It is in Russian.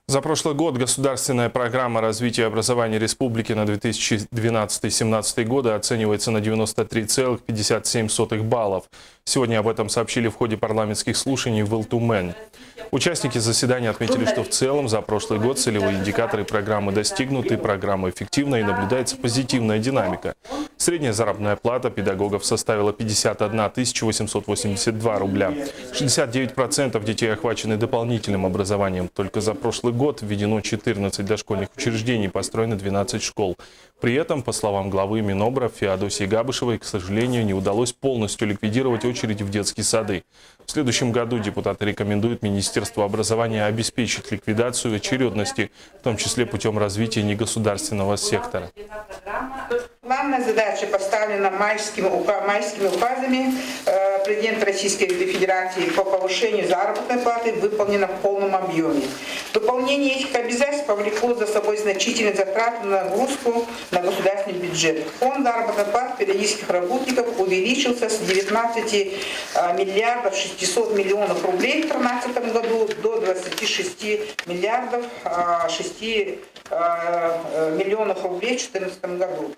За прошлый год государственная программа развития образования республики на 2012-2017 годы оценивается на 93,57 баллов. Сегодня об этом сообщили в ходе парламентских слушаний в ИЛТУМЭН. Участники заседания отметили, что в целом за прошлый год целевые индикаторы программы достигнуты, программа эффективна и наблюдается позитивная динамика. Средняя заработная плата педагогов составила 51 882 рубля. 69% детей охвачены дополнительным образованием. Только за прошлый год введено 14 дошкольных учреждений, построено 12 школ. При этом, по словам главы Минобра Феодосии Габышевой, к сожалению, не удалось полностью ликвидировать очереди в детские сады. В следующем году депутаты рекомендуют Министерству образования обеспечить ликвидацию очередности, в том числе путем развития негосударственного сектора. Главная задача поставлена майскими указами президента Российской Федерации по повышению заработной платы выполнена в полном объеме. Выполнение этих обязательств повлекло за собой значительные затраты на нагрузку на государственный бюджет. Фонд заработной платы педагогических работников увеличился с 19 миллиардов 600 миллионов рублей в 2013 году до 26 миллиардов 6 миллионов рублей в 2014 году.